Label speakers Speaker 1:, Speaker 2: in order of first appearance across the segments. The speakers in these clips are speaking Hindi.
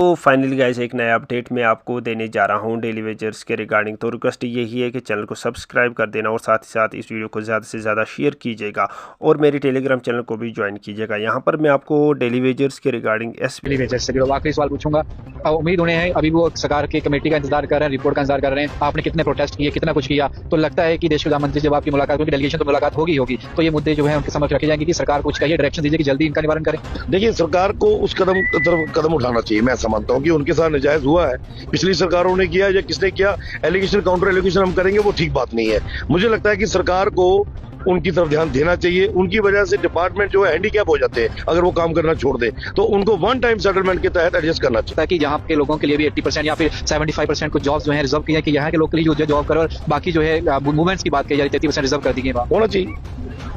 Speaker 1: तो फाइनली गाइस एक नया अपडेट मैं आपको देने जा रहा हूं डेली वेजर्स के रिगार्डिंग। तो रिक्वेस्ट यही है कि चैनल को सब्सक्राइब कर देना और साथ ही साथ इस वीडियो को ज़्यादा से ज़्यादा शेयर कीजिएगा और मेरी टेलीग्राम चैनल को भी ज्वाइन कीजिएगा। यहां पर मैं आपको डेली वेजर्स के रिगार्डिंग
Speaker 2: डेली वेजर्स से आखिरी सवाल पूछूंगा। उम्मीद उन्हें है, अभी वो सरकार की कमेटी का इंतजार कर रहे हैं, रिपोर्ट का इंतजार कर रहे हैं। आपने कितने प्रोटेस्ट किए, कितना कुछ किया, तो लगता है कि देश के प्रधानमंत्री जब आपकी मुलाकात होगी, डेलीगेशन तो मुलाकात होगी तो ये मुद्दे जो है उनके समक्ष रखे जाएंगे कि सरकार कुछ कहिए, डायरेक्शन दीजिए कि जल्दी इनका निवारण करें।
Speaker 3: देखिए, सरकार को उस कदम उठाना चाहिए। मैं समझता हूँ कि उनके साथ नाजायज हुआ है, पिछली सरकारों ने किया या किसने किया, एलिगेशन काउंटर एलिगेशन हम करेंगे, वो ठीक बात नहीं है। मुझे लगता है कि सरकार को उनकी तरफ ध्यान देना चाहिए। उनकी वजह से डिपार्टमेंट जो है हैंडीकैप हो जाते हैं। अगर वो काम करना छोड़ दे तो उनको वन टाइम सेटलमेंट के तहत एडजस्ट करना चाहिए,
Speaker 2: ताकि यहाँ के लोगों के लिए भी 80% या फिर 75% को जॉब्स जो है रिजर्व किया है कि यहाँ के लोग के लिए जो जॉब करो, और बाकी जो है मूवमेंट्स की बात की जा रही है 30% रिजर्व कर दी गई।
Speaker 3: होना चाहिए,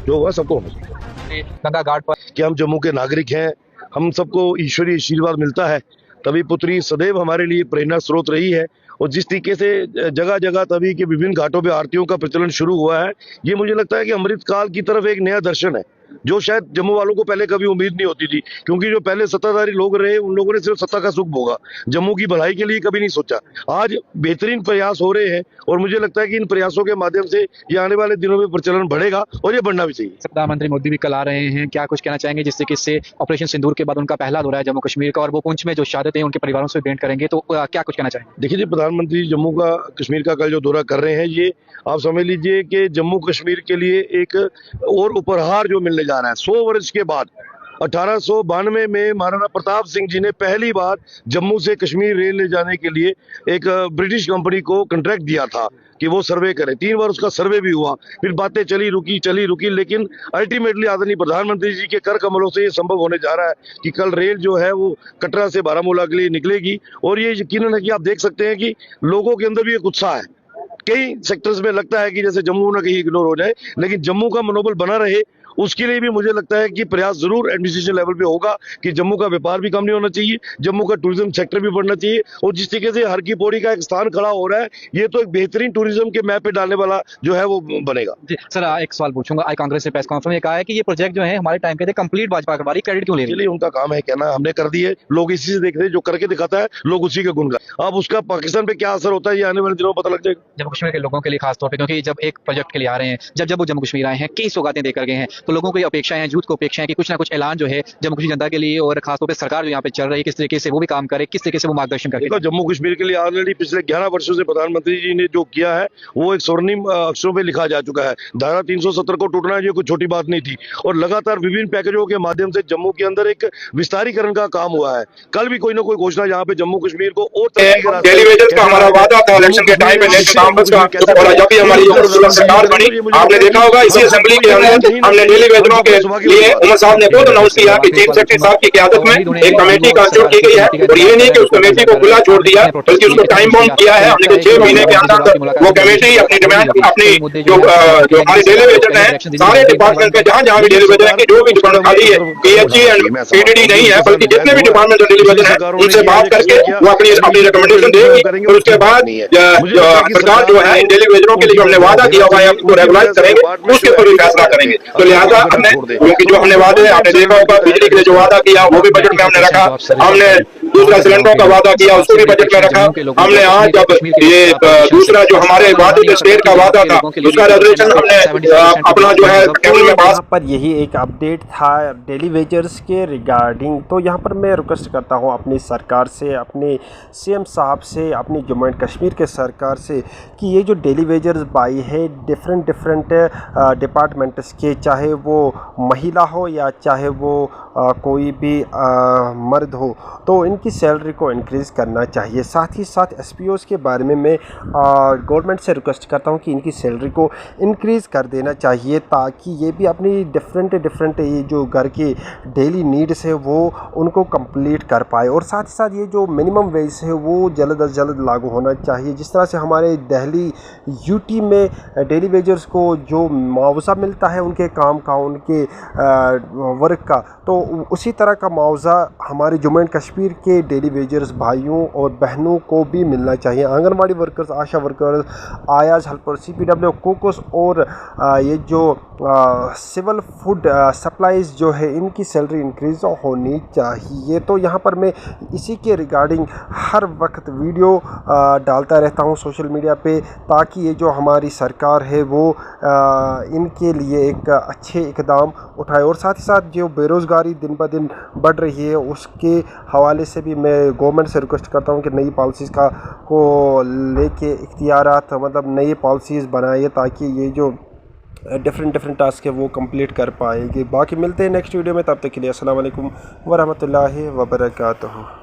Speaker 3: जो होगा सबको होना चाहिए।
Speaker 2: गंगा घाट पर
Speaker 3: कि हम जम्मू के नागरिक हैं, हम सबको ईश्वरीय आशीर्वाद मिलता है। तभी पुत्री सदैव हमारे लिए प्रेरणा स्रोत रही है। और जिस तरीके से जगह जगह तभी के विभिन्न घाटों पे आरतियों का प्रचलन शुरू हुआ है, ये मुझे लगता है कि अमृत काल की तरफ एक नया दर्शन है, जो शायद जम्मू वालों को पहले कभी उम्मीद नहीं होती थी। क्योंकि जो पहले सत्ताधारी लोग रहे, उन लोगों ने सिर्फ सत्ता का सुख भोगा, जम्मू की भलाई के लिए कभी नहीं सोचा। आज बेहतरीन प्रयास हो रहे हैं और मुझे लगता है कि इन प्रयासों के माध्यम से ये आने वाले दिनों में प्रचलन बढ़ेगा और ये बढ़ना भी चाहिए।
Speaker 2: प्रधानमंत्री मोदी भी कल आ रहे हैं, क्या कुछ कहना चाहेंगे जिससे कि इससे ऑपरेशन सिंदूर के बाद उनका पहला दौरा है जम्मू कश्मीर का, और वो पुंछ में जो शहादत है उनके परिवारों से भेंट करेंगे, तो क्या कुछ कहना चाहेंगे?
Speaker 3: देखिए जी, प्रधानमंत्री जम्मू का कश्मीर का कल जो दौरा कर रहे हैं, ये आप समझ लीजिए कि जम्मू कश्मीर के लिए एक और उपहार जो मिलने जा रहा है। 100 वर्ष के बाद 1892 में महाराणा प्रताप सिंह जी ने पहली बार जम्मू से कश्मीर रेल ले जाने के लिए एक ब्रिटिश कंपनी को कॉन्ट्रैक्ट दिया था कि वो सर्वे करे। 3 बार उसका सर्वे भी हुआ, फिर बातें चली रुकी, लेकिन अल्टीमेटली आदरणीय प्रधानमंत्री जी के कर कमलों से ये संभव होने जा रहा है कि कल रेल जो है वो कटरा से बारामूला के लिए निकलेगी। और ये यकीनन है कि आप देख सकते हैं कि लोगों के अंदर भी एक उत्साह है। कई सेक्टर्स में लगता है कि जैसे जम्मू ना कहीं इग्नोर हो जाए, लेकिन जम्मू का मनोबल बना रहे, उसके लिए भी मुझे लगता है कि प्रयास जरूर एडमिनिस्ट्रेशन लेवल पे होगा कि जम्मू का व्यापार भी कम नहीं होना चाहिए, जम्मू का टूरिज्म सेक्टर भी बढ़ना चाहिए। और जिस तरीके से हर की पौड़ी का एक स्थान खड़ा हो रहा है, ये तो एक बेहतरीन टूरिज्म के मैप पे डालने वाला जो है वो बनेगा।
Speaker 2: जी सर, एक सवाल पूछूंगा। आई कांग्रेस से प्रेस कॉन्फ्रेंस में कहा है कि ये प्रोजेक्ट जो है हमारे टाइम के थे कंप्लीट, भाजपा करवाई, क्रेडिट क्यों ले रही है?
Speaker 3: उनका काम है कहना, हमने कर दिए, लोग इसी से देख रहे हैं, जो करके दिखाता है लोग उसी के गुण गाते। अब उसका पाकिस्तान पे क्या असर होता है, ये आने वाले दिनों में पता लग जाएगा।
Speaker 2: जम्मू कश्मीर के लोगों के लिए खासतौर पे, क्योंकि जब एक प्रोजेक्ट के लिए आ रहे हैं, जब वो जम्मू कश्मीर आए हैं, कई सौगातें देकर गए हैं, तो लोगों को ये अपेक्षाएं, झूठ को अपेक्षा है कि कुछ ना कुछ ऐलान जो है जम्मू कश्मीर जनता के लिए, और खासतौर पे सरकार जो यहाँ पे चल रही है किस तरीके से वो भी काम करे, किस तरीके से वो मार्गदर्शन करे।
Speaker 3: जम्मू कश्मीर के लिए ऑलरेडी पिछले 11 वर्षों से प्रधानमंत्री जी ने जो किया है वो एक स्वर्णिम अक्षरों पे लिखा जा चुका है। धारा 370 को टूटना ये कोई छोटी बात नहीं थी, और लगातार विभिन्न पैकेजों के माध्यम से जम्मू के अंदर एक विस्तारीकरण का काम हुआ है। कल भी कोई ना कोई घोषणा यहाँ पे जम्मू कश्मीर को और
Speaker 4: डेलीवेजर्स का हमारा वादा था इलेक्शन के टाइम पे नेशनल कॉन्फ्रेंस का, और जब भी हमारी सरकार बनी, आपने देखा होगा इसी असेंबली के अंदर हमने डेलीवेजरों के लिए उमर साहब ने खुद अनाउंस किया कि चीफ सेक्रेटरी साहब की क़यादत में एक कमेटी कांस्टिट्यूट की गई है। और ये नहीं कि उस कमेटी को खुला छोड़ दिया, बल्कि उसको टाइम बाउंड किया है हमने कि 6 महीने के अंदर वो कमेटी अपनी डिमांड, अपनी जो हमारे डेलीवेजर हैं, सारे डिपार्टमेंट के जहां भी डेलीवेजर है, जो भी डिपार्टमेंट खाली है, पीएचई एंड पीडीडी नहीं है, बल्कि जितने भी डिपार्टमेंट डेलीवेजर है उनसे बात करके वो अपनी रिकमेंडेशन देगी। और उसके बाद सरकार जो है इन डेलीवेजरों के लिए हमने वादा किया हुआ है उनको रेगुलाइज करेंगे, उसके ऊपर भी फैसला करेंगे। तो लिहाजा हमने, क्योंकि जो हमने वादे आपने देखा होगा, बिजली के लिए जो वादा किया वो भी बजट में हमने रखा, हमने दूसरा सिलेंडरों का वादा किया उसको भी बजट में रखा, हमने आज जब ये दूसरा जो हमारे वादे स्टेट का वादा था उसका रेजोल्यूशन हमने अपना जो है टेबल में पास।
Speaker 1: पर यही एक अपडेट था डेली वेजर्स के रिगार्डिंग। तो यहाँ पर मैं रिक्वेस्ट करता हूँ अपनी सरकार से, अपने सीएम साहब से, अपनी जम्मू एंड कश्मीर के सरकार से कि ये जो डेली वेजर्स बाई है डिफरेंट डिपार्टमेंट्स के, चाहे वो महिला हो या चाहे वो कोई भी मर्द हो, तो इनकी सैलरी को इंक्रीज़ करना चाहिए। साथ ही साथ एसपीओज़ के बारे में मैं गवर्नमेंट से रिक्वेस्ट करता हूँ कि इनकी सैलरी को इंक्रीज़ कर देना चाहिए, ताकि ये भी अपनी डिफरेंट ये जो घर की डेली नीड्स है वो उनको कंप्लीट कर पाए। और साथ ही साथ ये जो मिनिमम वेज है वो जल्द अज जल्द लागू होना चाहिए। जिस तरह से हमारे दिल्ली यूटी में डेली वेजर्स को जो मुआवजा मिलता है उनके काम काम का, उनके वर्क का, तो उसी तरह का मुआवजा हमारे जम्मू एंड कश्मीर के डेली वेजर्स भाइयों और बहनों को भी मिलना चाहिए। आंगनवाड़ी वर्कर्स, आशा वर्कर्स, आयाज हेल्पर, CPW कुक्स और ये जो सिविल फूड सप्लाईज जो है, इनकी सैलरी इंक्रीज़ होनी चाहिए। तो यहाँ पर मैं इसी के रिगार्डिंग हर वक्त वीडियो डालता रहता हूँ सोशल मीडिया पे, ताकि ये जो हमारी सरकार है वो इनके लिए एक अच्छे इकदाम उठाए। और साथ ही साथ जो बेरोज़गारी दिन ब दिन बढ़ रही है, उसके हवाले से भी मैं गवर्नमेंट से रिक्वेस्ट करता हूँ कि नई पॉलिसीज़ को लेके इख्तियारात, मतलब नई पॉलिसीज़ बनाए, ताकि ये जो डिफरेंट टास्क है वो कंप्लीट कर पाएगी। बाकी मिलते हैं नेक्स्ट वीडियो में, तब तक के लिए अस्सलाम वालेकुम वरहमतुल्लाहि वबरकातुहू।